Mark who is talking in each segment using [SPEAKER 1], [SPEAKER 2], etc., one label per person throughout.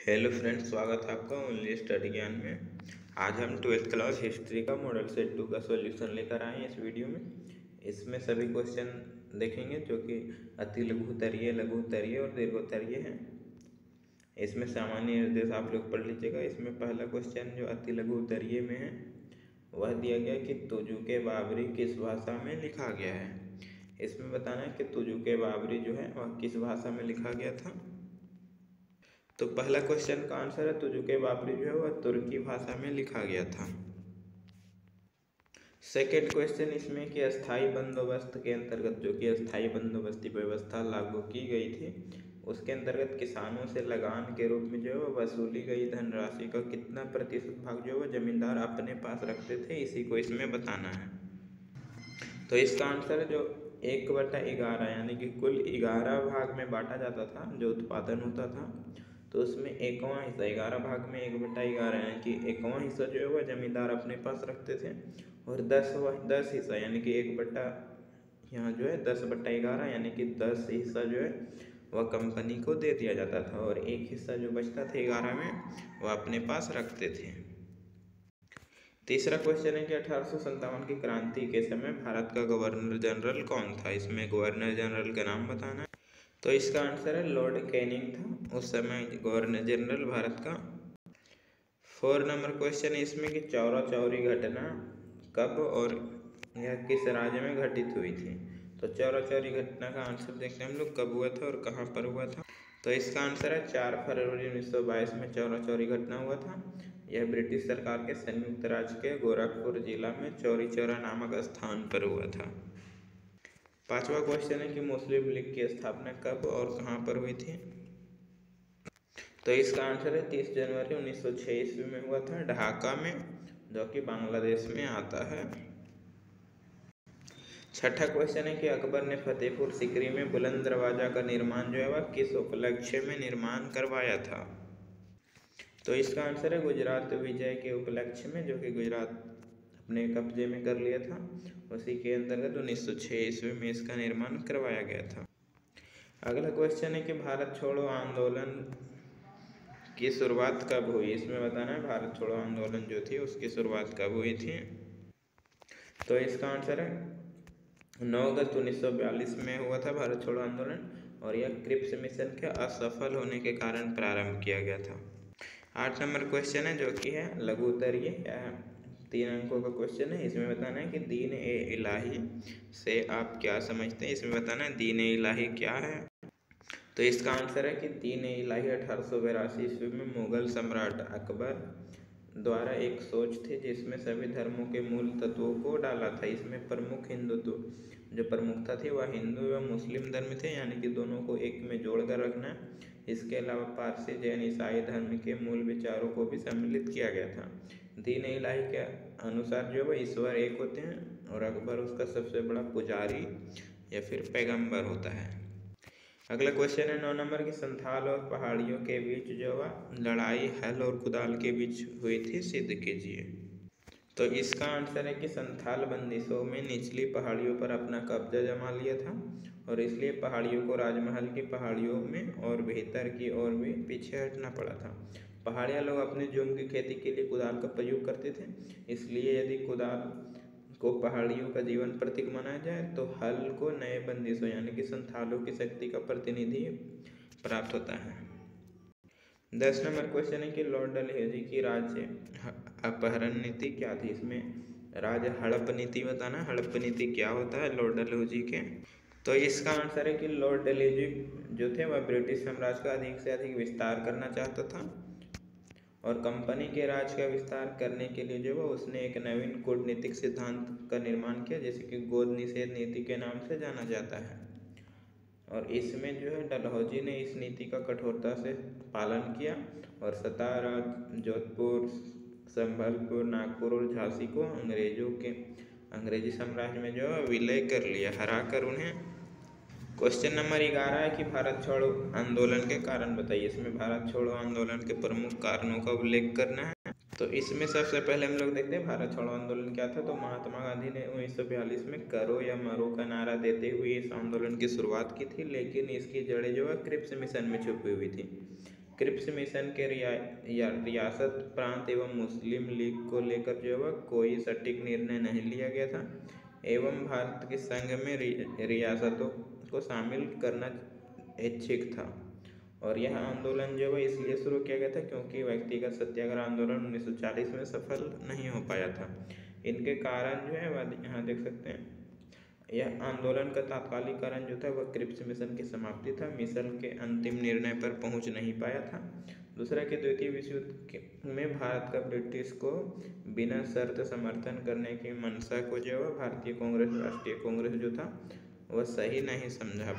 [SPEAKER 1] Hello friends, स्वागत है आपका ओनली स्टडी ज्ञान में। आज हम 12th क्लास हिस्ट्री का मॉडल सेट 2 का सॉल्यूशन लेकर आए हैं इस वीडियो में। इसमें सभी क्वेश्चन देखेंगे जो कि अति लघुत्तरीय, लघुत्तरीय और दीर्घोत्तरीय हैं। इसमें सामान्य निर्देश आप लोग पढ़ लीजिएगा। इसमें पहला क्वेश्चन जो अति लघुत्तरीय में है वह दिया गया कि तुजुके बाबरी किस भाषा में लिखा गया है। इसमें बताना है कि तुजुके बाबरी जो है वह किस भाषा में लिखा गया था। तो पहला क्वेश्चन का आंसर है तुजुके बाबरी जो है वह तुर्की भाषा में लिखा गया था। सेकेंड क्वेश्चन इसमें कि अस्थाई बंदोबस्त के अंतर्गत जो कि अस्थाई बंदोबस्ती व्यवस्था लागू की गई थी उसके अंतर्गत किसानों से लगान के रूप में जो है वह वसूली गई धनराशि का कितना प्रतिशत भाग जो है वह जमींदार अपने पास रखते थे, इसी को इसमें बताना है। तो इसका आंसर है जो 1/11 यानी कि कुल 11 भाग में बांटा जाता था जो उत्पादन होता था। तो उसमें 1वां हिस्सा 11 भाग में 1/11 यानी कि 1वां हिस्सा जो है वह जमींदार अपने पास रखते थे और 10 हिस्सा यानी कि 1/, यहाँ जो है 10/11 यानी कि 10 हिस्सा जो है वह कंपनी को दे दिया जाता था और एक हिस्सा जो बचता था 11 में वह अपने पास रखते थे। तीसरा क्वेश्चन है कि 1857 की क्रांति के समय भारत का गवर्नर जनरल कौन था। इसमें गवर्नर जनरल का नाम बताना है। तो इसका आंसर है लॉर्ड कैनिंग था उस समय गवर्नर जनरल भारत का। 4 नंबर क्वेश्चन है इसमें कि चौरा चौरी घटना कब और यह किस राज्य में घटित हुई थी। तो चौरा चौरी घटना का आंसर देखते हैं हम लोग कब हुआ था और कहाँ पर हुआ था। तो इसका आंसर है 4 फरवरी 1922 में चौरा चौरी घटना हुआ था। यह ब्रिटिश सरकार के संयुक्त राज्य के गोरखपुर जिला में चौरी चौरा नामक स्थान पर हुआ था। 5वां क्वेश्चन है कि मुस्लिम लीग की स्थापना कब और कहाँ पर हुई थी। तो इसका आंसर है 30 जनवरी 1906 ईस्वी में हुआ था ढाका में, जो कि बांग्लादेश में आता है। 6ठा क्वेश्चन है कि अकबर ने फतेहपुर सीकरी में बुलंद दरवाजा का निर्माण जो है वह किस उपलक्ष्य में निर्माण करवाया था। तो इसका आंसर है गुजरात विजय के उपलक्ष्य में, जो कि गुजरात अपने कब्जे में कर लिया था उसी के अंतर्गत 1906 ईस्वी में इसका निर्माण करवाया गया था। अगला क्वेश्चन है कि भारत छोड़ो आंदोलन की शुरुआत कब हुई। इसमें बताना है भारत छोड़ो आंदोलन जो थी उसकी शुरुआत कब हुई थी। तो इसका आंसर है 9 अगस्त 1942 में हुआ था भारत छोड़ो आंदोलन और यह क्रिप्स मिशन के असफल होने के कारण प्रारंभ किया गया था। 8 नंबर क्वेश्चन है जो कि है लघुत्तरीय, 3 अंकों का क्वेश्चन है। इसमें बताना है कि दीन ए इलाही से आप क्या समझते हैं। इसमें बताना है दीन ए इलाही क्या है। तो इसका आंसर है कि दीन ए इलाही 1882 ईस्वी में मुगल सम्राट अकबर द्वारा एक सोच थी जिसमें सभी धर्मों के मूल तत्वों को डाला था। इसमें प्रमुख हिंदुत्व जो प्रमुखता थी वह हिंदू एवं मुस्लिम धर्म थे, यानी कि दोनों को एक में जोड़कर रखना। इसके अलावा पारसी, जैन, ईसाई धर्म के मूल विचारों को भी सम्मिलित किया गया था। दीन ए इलाही के अनुसार जो है ईश्वर एक होते हैं और अकबर उसका सबसे बड़ा पुजारी या फिर पैगंबर होता है। अगला क्वेश्चन है 9 नंबर की संथाल और पहाड़ियों के बीच जो लड़ाई हल और कुदाल के बीच हुई थी, सिद्ध कीजिए। तो इसका आंसर है कि संथाल बंदिशों में निचली पहाड़ियों पर अपना कब्जा जमा लिया था और इसलिए पहाड़ियों को राजमहल की पहाड़ियों में और भीतर की ओर भी पीछे हटना पड़ा था। पहाड़िया लोग अपने जूम की खेती के लिए कुदाल का प्रयोग करते थे, इसलिए यदि कुदाल को पहाड़ियों का जीवन प्रतीक माना जाए तो हल को नए बंदिशों यानी कि संथालों की शक्ति का प्रतिनिधि प्राप्त होता है। 10 नंबर क्वेश्चन है कि लॉर्ड डलहौजी की राज्य अपहरण नीति क्या थी। इसमें राज्य हड़प नीति बताना, हड़प नीति क्या होता है लॉर्ड डलहौजी के। तो इसका आंसर है कि लॉर्ड डलहौजी जो थे वह ब्रिटिश साम्राज्य का अधिक से अधिक विस्तार करना चाहता था और कंपनी के राज का विस्तार करने के लिए जो है उसने एक नवीन कूटनीतिक सिद्धांत का निर्माण किया जिसे कि गोद निषेध नीति के नाम से जाना जाता है। और इसमें जो है डलहौजी ने इस नीति का कठोरता से पालन किया और सतारा, जोधपुर, संबलपुर, नागपुर और झांसी को अंग्रेजी साम्राज्य में जो है विलय कर लिया, हराकर उन्हें। क्वेश्चन नंबर 11 है कि भारत छोड़ो आंदोलन के कारण बताइए। इसमें भारत छोड़ो आंदोलन के प्रमुख कारणों का उल्लेख करना है। तो इसमें सबसे पहले हम लोग देखते हैं भारत छोड़ो आंदोलन क्या था। तो महात्मा गांधी ने 1942 में करो या मरो का नारा देते हुए इस आंदोलन की शुरुआत की थी, लेकिन इसकी जड़ें जो है क्रिप्स मिशन में छुपी हुई थी। क्रिप्स मिशन के रियासत प्रांत एवं मुस्लिम लीग को लेकर जो है कोई सटीक निर्णय नहीं लिया गया था एवं भारत के संघ में रियासतों को शामिल करना ऐच्छिक था। और यह आंदोलन जो है इसलिए शुरू किया गया था क्योंकि व्यक्तिगत सत्याग्रह आंदोलन 1940 में सफल नहीं हो पाया था। इनके कारण जो है वह यहाँ देख सकते हैं। यह आंदोलन का तात्कालिक कारण जो था वह क्रिप्स मिशन की समाप्ति था। मिशन के अंतिम निर्णय पर पहुंच नहीं पाया था। दूसरा कि द्वितीय विश्व युद्ध में भारत का ब्रिटिश को बिना शर्त समर्थन करने की मंशा को जो है भारतीय कांग्रेस राष्ट्रीय कांग्रेस जो था वह सही नहीं समझा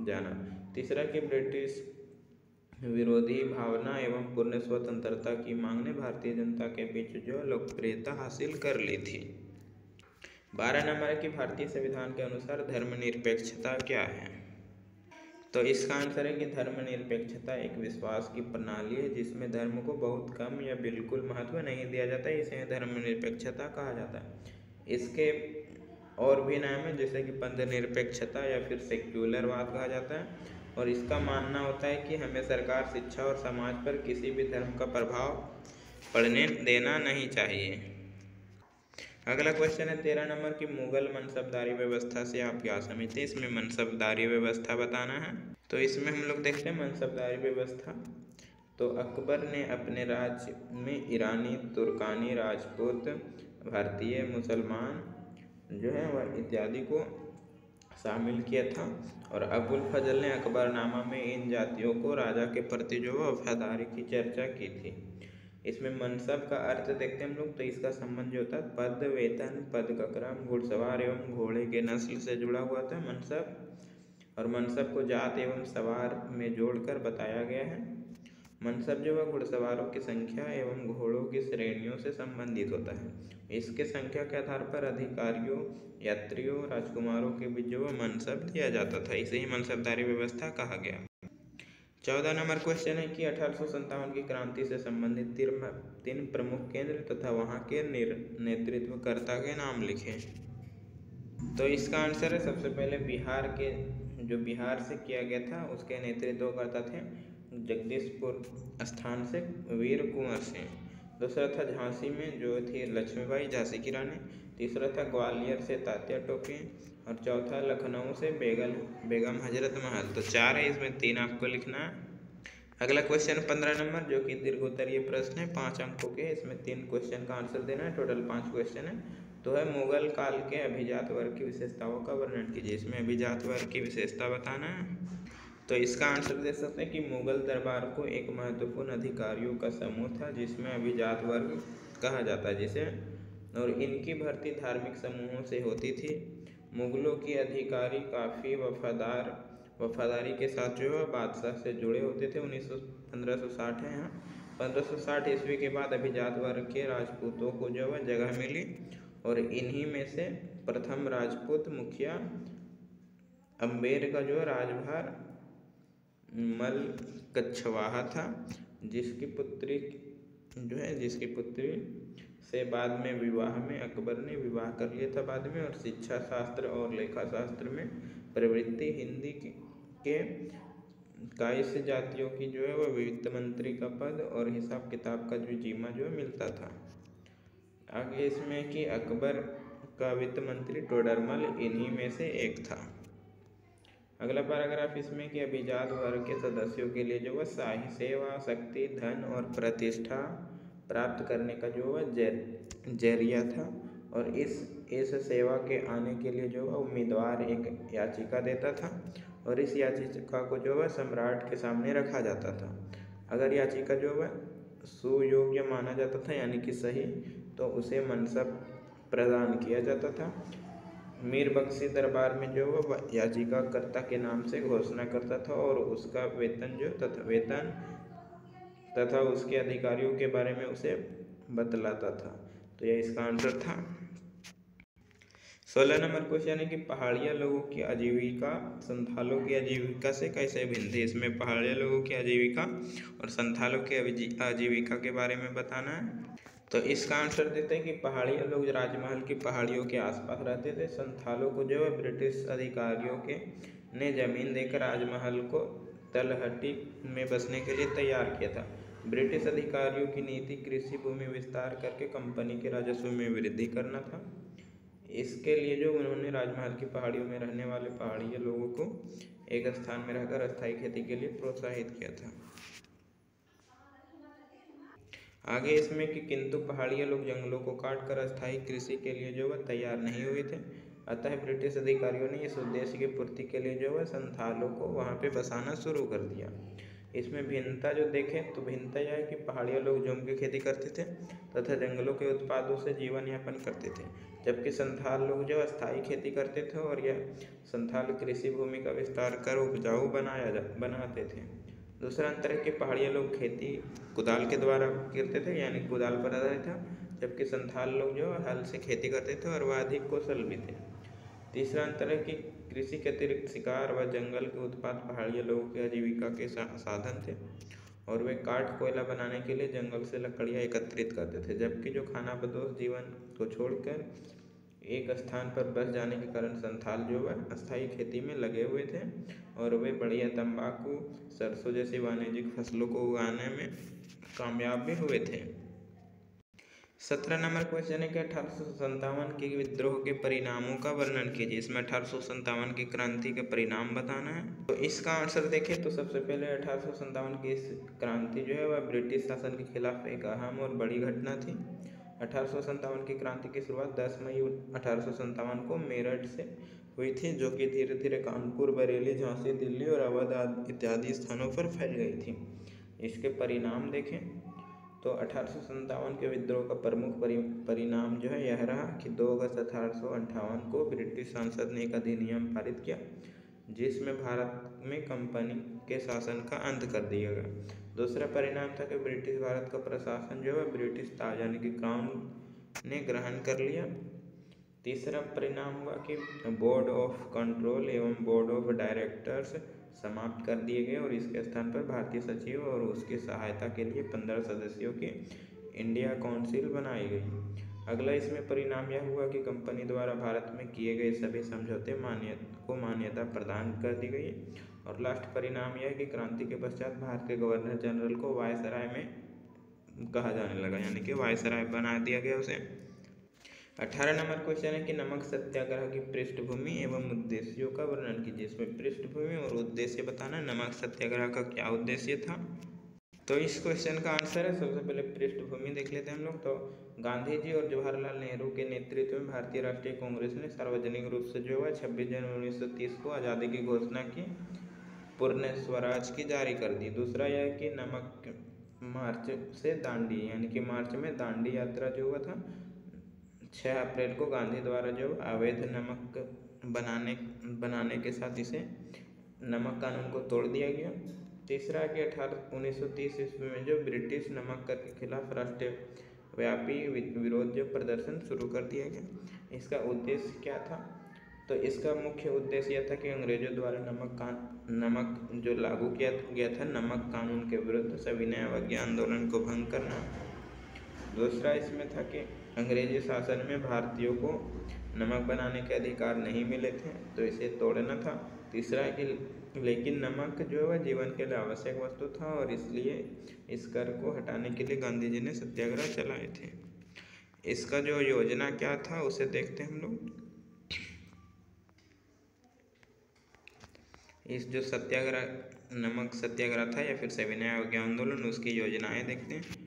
[SPEAKER 1] जाना। तीसरा कि ब्रिटिश विरोधी भावना एवं पूर्ण स्वतंत्रता की मांग ने भारतीय जनता के बीच जो लोकप्रियता हासिल कर ली थी। 12 नंबर है कि भारतीय संविधान के अनुसार धर्मनिरपेक्षता क्या है। तो इसका आंसर है कि धर्मनिरपेक्षता एक विश्वास की प्रणाली है जिसमें धर्म को बहुत कम या बिल्कुल महत्व नहीं दिया जाता है, इसे धर्मनिरपेक्षता कहा जाता है। इसके और भी नाम है जैसे कि पंथनिरपेक्षता या फिर सेक्युलरवाद कहा जाता है। और इसका मानना होता है कि हमें सरकार, शिक्षा और समाज पर किसी भी धर्म का प्रभाव पड़ने देना नहीं चाहिए। अगला क्वेश्चन है 13 नंबर की मुगल मनसबदारी व्यवस्था से आप क्या समझते हैं। इसमें मनसबदारी व्यवस्था बताना है। तो इसमें हम लोग देखते हैं मनसबदारी व्यवस्था। तो अकबर ने अपने राज्य में ईरानी, तुर्कानी, राजपूत, भारतीय, मुसलमान जो है वह इत्यादि को शामिल किया था। और अबुल फजल ने अकबरनामा में इन जातियों को राजा के प्रति जो वफादारी की चर्चा की थी। इसमें मनसब का अर्थ देखते हैं हम लोग। तो इसका संबंध जो होता है पद, वेतन, पद का क्रम, घुड़सवार एवं घोड़े के नस्ल से जुड़ा हुआ था मनसब। और मनसब को जात एवं सवार में जोड़कर बताया गया है। मनसब जो है घुड़सवारों की संख्या एवं घोड़ों की श्रेणियों से संबंधित होता है। इसके संख्या के आधार पर अधिकारियों, यात्रियों, राजकुमारों के बीच जो मनसब दिया जाता था, इसे ही मनसबदारी व्यवस्था कहा गया। 14 नंबर क्वेश्चन है कि 1857 की क्रांति से संबंधित 3 प्रमुख केंद्र तथा वहाँ के नेतृत्वकर्ता के नाम लिखें। तो इसका आंसर है सबसे पहले बिहार के जो बिहार से किया गया था उसके नेतृत्वकर्ता थे जगदीशपुर स्थान से वीर कुंवर सिंह। दूसरा था झांसी में जो थी लक्ष्मीबाई, झांसी की रानी। तीसरा था ग्वालियर से तात्या टोपे। और चौथा लखनऊ से बेगम हजरत महल। तो 4 है, इसमें 3 आपको लिखना है। अगला क्वेश्चन 15 नंबर जो कि दीर्घोत्तरीय प्रश्न है, 5 अंकों के। इसमें 3 क्वेश्चन का आंसर देना है, टोटल 5 क्वेश्चन है। तो है मुगल काल के अभिजात वर्ग की विशेषताओं का वर्णन कीजिए। इसमें अभिजात वर्ग की विशेषता बताना है। तो इसका आंसर दे सकते हैं कि मुगल दरबार को एक महत्वपूर्ण अधिकारियों का समूह था जिसमें अभिजात वर्ग कहा जाता है जिसे। और इनकी भर्ती धार्मिक समूहों से होती थी। मुगलों की अधिकारी काफ़ी वफादारी के साथ जो है बादशाह से जुड़े होते थे। 1560 है यहाँ। 1560 ईस्वी के बाद अभिजात वर्ग के राजपूतों को जो है जगह मिली और इन्हीं में से प्रथम राजपूत मुखिया अम्बेर का जो राजभार मल कछवाहा था जिसकी पुत्री से बाद में विवाह में अकबर ने विवाह कर लिया था बाद में। और शिक्षा शास्त्र और लेखा शास्त्र में प्रवृत्ति, हिंदी के 21 जातियों की जो है वह वित्त मंत्री का पद और हिसाब किताब का जो जिम्मा जो है मिलता था। आगे इसमें कि अकबर का वित्त मंत्री टोडरमल इन्हीं में से एक था। अगला पैराग्राफ इसमें कि अभिजात वर्ग के सदस्यों के लिए जो वह शाही सेवा, शक्ति, धन और प्रतिष्ठा प्राप्त करने का जो वह जरिया था। और इस सेवा के आने के लिए जो वह उम्मीदवार एक याचिका देता था और इस याचिका को जो वह सम्राट के सामने रखा जाता था। अगर याचिका जो वह सुयोग्य माना जाता था यानी कि सही, तो उसे मनसब प्रदान किया जाता था। मीर बख्शी दरबार में जो वह याचिकाकर्ता के नाम से घोषणा करता था और उसका वेतन तथा उसके अधिकारियों के बारे में उसे बतलाता था। तो यह इसका आंसर था। 16 नंबर क्वेश्चन है कि पहाड़िया लोगों की आजीविका संथालों की आजीविका से कैसे भिन्न थी। इसमें पहाड़िया लोगों की आजीविका और संथालों की आजीविका के बारे में बताना है। तो इसका आंसर देते हैं कि पहाड़िया लोग राजमहल की पहाड़ियों के आसपास रहते थे। संथालों को जो है ब्रिटिश अधिकारियों ने जमीन देकर राजमहल को तलहटी में बसने के लिए तैयार किया था। ब्रिटिश अधिकारियों की नीति कृषि भूमि विस्तार करके कंपनी के राजस्व में वृद्धि करना था। इसके लिए जो उन्होंने राजमहल की पहाड़ियों में रहने वाले पहाड़ियों लोगों को एक स्थान में रहकर अस्थायी खेती के लिए प्रोत्साहित किया था। आगे इसमें कि किंतु पहाड़िया लोग जंगलों को काटकर अस्थायी कृषि के लिए जो वह तैयार नहीं हुए थे, अतः ब्रिटिश अधिकारियों ने इस उद्देश्य की पूर्ति के लिए जो वह संथालों को वहाँ पे बसाना शुरू कर दिया। इसमें भिन्नता जो देखें तो भिन्नता यह है कि पहाड़िया लोग जूम की खेती करते थे तथा जंगलों के उत्पादों से जीवन यापन करते थे, जबकि संथाल लोग जो अस्थायी खेती करते थे और यह संथाल कृषि भूमि का विस्तार कर उपजाऊ बनाते थे। दूसरा अंतर है कि पहाड़िया लोग खेती कुदाल के द्वारा करते थे, यानी कुदाल पर आधारित था, जबकि संथाल लोग जो हल से खेती करते थे और वह अधिक कौशल भी थे। तीसरा अंतर है कि कृषि के अतिरिक्त शिकार व जंगल के उत्पाद पहाड़िया लोगों की आजीविका के साधन थे और वे काठ कोयला बनाने के लिए जंगल से लकड़ियाँ एकत्रित करते थे, जबकि जो खानाबदोश जीवन को छोड़कर एक स्थान पर बस जाने के कारण संथाल जो है अस्थायी खेती में लगे हुए थे और वे बढ़िया तंबाकू, सरसों जैसी वाणिज्यिक फसलों को उगाने में कामयाब भी हुए थे। 17 नंबर क्वेश्चन है कि 1857 के विद्रोह के परिणामों का वर्णन कीजिए। इसमें 1857 की क्रांति के परिणाम बताना है। तो इसका आंसर देखें तो सबसे पहले 1857 की इस क्रांति जो है वह ब्रिटिश शासन के खिलाफ एक अहम और बड़ी घटना थी। 1857 की क्रांति की शुरुआत 10 मई 1857 को मेरठ से हुई थी, जो कि धीरे धीरे कानपुर, बरेली, झांसी, दिल्ली और अवध इत्यादि स्थानों पर फैल गई थी। इसके परिणाम देखें तो 1857 के विद्रोह का प्रमुख परिणाम जो है यह रहा कि 2 अगस्त 1858 को ब्रिटिश संसद ने एक अधिनियम पारित किया, जिसमें भारत में कंपनी के शासन का अंत कर दिया गया। दूसरा परिणाम था कि ब्रिटिश भारत का प्रशासन जो है ब्रिटिश ताज यानी कि क्राउन ने ग्रहण कर लिया। तीसरा परिणाम हुआ कि बोर्ड ऑफ कंट्रोल एवं बोर्ड ऑफ डायरेक्टर्स समाप्त कर दिए गए और इसके स्थान पर भारतीय सचिव और उसकी सहायता के लिए 15 सदस्यों की इंडिया काउंसिल बनाई गई। अगला इसमें परिणाम यह हुआ कि कंपनी द्वारा भारत में किए गए सभी समझौते को मान्यता प्रदान कर दी गई। और लास्ट परिणाम यह है कि क्रांति के पश्चात भारत के गवर्नर जनरल को वायसराय में कहा जाने लगा, यानी कि वायसराय बना दिया गया उसे। 18 नंबर क्वेश्चन है कि नमक सत्याग्रह की पृष्ठभूमि एवं उद्देश्यों का वर्णन कीजिए। इसमें पृष्ठभूमि और उद्देश्य बताना। नमक सत्याग्रह का क्या उद्देश्य था? तो इस क्वेश्चन का आंसर है, सबसे पहले पृष्ठभूमि देख लेते हैं हम लोग। तो गांधी जी और जवाहरलाल नेहरू के नेतृत्व में भारतीय राष्ट्रीय कांग्रेस ने सार्वजनिक रूप से जो है 26 जनवरी 1930 को आज़ादी की घोषणा की, पूर्ण स्वराज की जारी कर दी। दूसरा यह है कि नमक मार्च से दांडी यानी कि मार्च में दांडी यात्रा जो हुआ था 6 अप्रैल को गांधी द्वारा जो अवैध नमक बनाने के साथ इसे नमक कानून को तोड़ दिया गया। तीसरा कि 1930 ईस्वी में जो ब्रिटिश नमक कर के खिलाफ राष्ट्रीय व्यापी विरोध जो प्रदर्शन शुरू कर दिया गया। इसका उद्देश्य क्या था? तो इसका मुख्य उद्देश्य यह था कि अंग्रेजों द्वारा नमक जो लागू किया गया था नमक कानून के विरुद्ध सविनय अवज्ञा आंदोलन को भंग करना। दूसरा इसमें था कि अंग्रेजी शासन में भारतीयों को नमक बनाने के अधिकार नहीं मिले थे, तो इसे तोड़ना था। तीसरा है कि लेकिन नमक जो है वह जीवन के लिए आवश्यक वस्तु था और इसलिए इस कर को हटाने के लिए गांधी जी ने सत्याग्रह चलाए थे। इसका जो योजना क्या था उसे देखते हैं हम लोग। इस जो नमक सत्याग्रह था या फिर सविनय अवज्ञा आंदोलन, उसकी योजनाएं देखते हैं।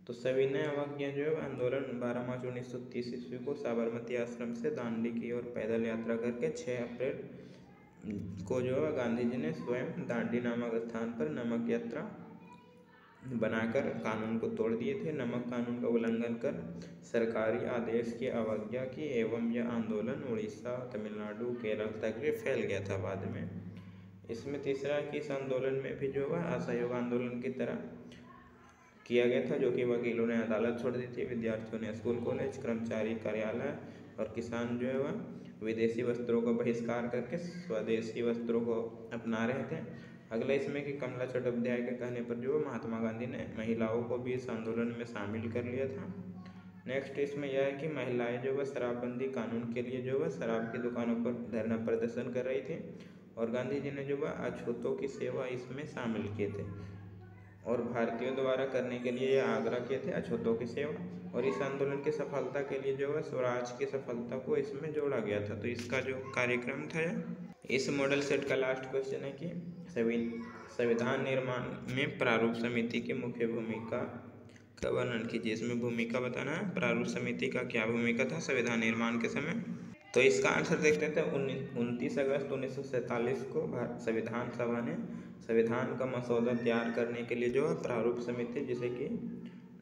[SPEAKER 1] तो सविनय अवज्ञा जो है आंदोलन 12 मार्च 1930 ईस्वी को साबरमती आश्रम से दांडी की ओर पैदल यात्रा करके 6 अप्रैल को जो है गांधी जी ने स्वयं दांडी नामक स्थान पर नमक यात्रा बनाकर कानून को तोड़ दिए थे। नमक कानून का उल्लंघन कर सरकारी आदेश की अवज्ञा की एवं यह आंदोलन उड़ीसा, तमिलनाडु, केरल तक भी फैल गया था बाद में। इसमें तीसरा कि इस आंदोलन में भी जो है असहयोग आंदोलन की तरह किया गया था, जो कि वकीलों ने अदालत छोड़ दी थी, विद्यार्थियों ने स्कूल कॉलेज, कर्मचारी कार्यालय और किसान जो है वह विदेशी वस्त्रों का बहिष्कार करके स्वदेशी वस्त्रों को अपना रहे थे। अगला इसमें कि कमला चट्टोपाध्याय के कहने पर जो महात्मा गांधी ने महिलाओं को भी इस आंदोलन में शामिल कर लिया था। नेक्स्ट इसमें यह है कि महिलाएं जो वह शराबबंदी कानून के लिए जो वह शराब की दुकानों पर धरना प्रदर्शन कर रही थी और गांधी जी ने जो वह अछूतों की सेवा इसमें शामिल किए थे और भारतीयों द्वारा करने के लिए यह आग्रह किए थे अछूतों की सेवा। और इस आंदोलन की सफलता के लिए जो है स्वराज की सफलता को इसमें जोड़ा गया था। तो इसका जो कार्यक्रम था इस मॉडल सेट का लास्ट क्वेश्चन है कि संविधान निर्माण में प्रारूप समिति की मुख्य भूमिका का वर्णन कीजिए। इसमें भूमिका बताना है, प्रारूप समिति का क्या भूमिका था संविधान निर्माण के समय। तो इसका आंसर देखते थे 29 अगस्त 1947 को संविधान सभा ने संविधान का मसौदा तैयार करने के लिए जो है प्रारूप समिति, जिसे कि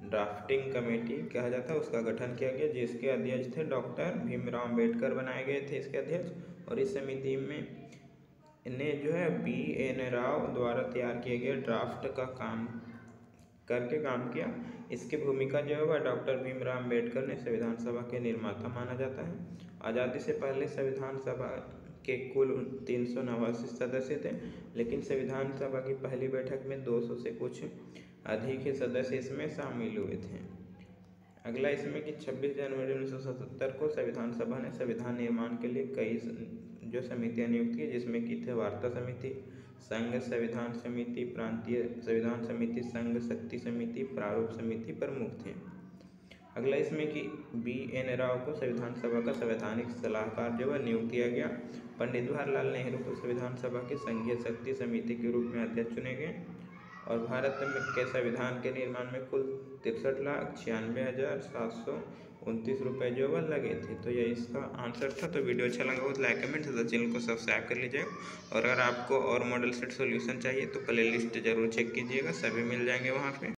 [SPEAKER 1] ड्राफ्टिंग कमेटी कहा जाता है, उसका गठन किया गया, जिसके अध्यक्ष थे डॉक्टर भीमराव अम्बेडकर बनाए गए थे इसके अध्यक्ष। और इस समिति में ने जो है BN राव द्वारा तैयार किए गए ड्राफ्ट का काम किया। इसकी भूमिका जो है वह डॉक्टर भीमराव अम्बेडकर ने संविधान सभा के निर्माता माना जाता है। आज़ादी से पहले संविधान सभा के कुल 389 सदस्य थे, लेकिन संविधान सभा की पहली बैठक में 200 से कुछ अधिक ही सदस्य इसमें शामिल हुए थे। अगला इसमें कि 26 जनवरी 1977 को संविधान सभा ने संविधान निर्माण के लिए कई जो समितियां नियुक्त की, जिसमें की थे वार्ता समिति, संघ संविधान समिति, प्रांतीय संविधान समिति, संघ शक्ति समिति, प्रारूप समिति प्रमुख थे। अगला इसमें कि BN राव को संविधान सभा का संवैधानिक सलाहकार जो है नियुक्त किया गया। पंडित जवाहरलाल नेहरू को संविधान सभा की संघीय शक्ति समिति के रूप में अध्यक्ष चुने गए। और भारत के संविधान के निर्माण में कुल 63,96,729 रुपये जो वह लगे थे। तो यह इसका आंसर था। तो वीडियो अच्छा लगा हो तो लाइक कमेंट तथा चैनल को सब्सक्राइब कर लीजिएगा। और अगर आपको और मॉडल सेट सॉल्यूशन चाहिए तो प्लेलिस्ट जरूर चेक कीजिएगा, सभी मिल जाएंगे वहाँ पे।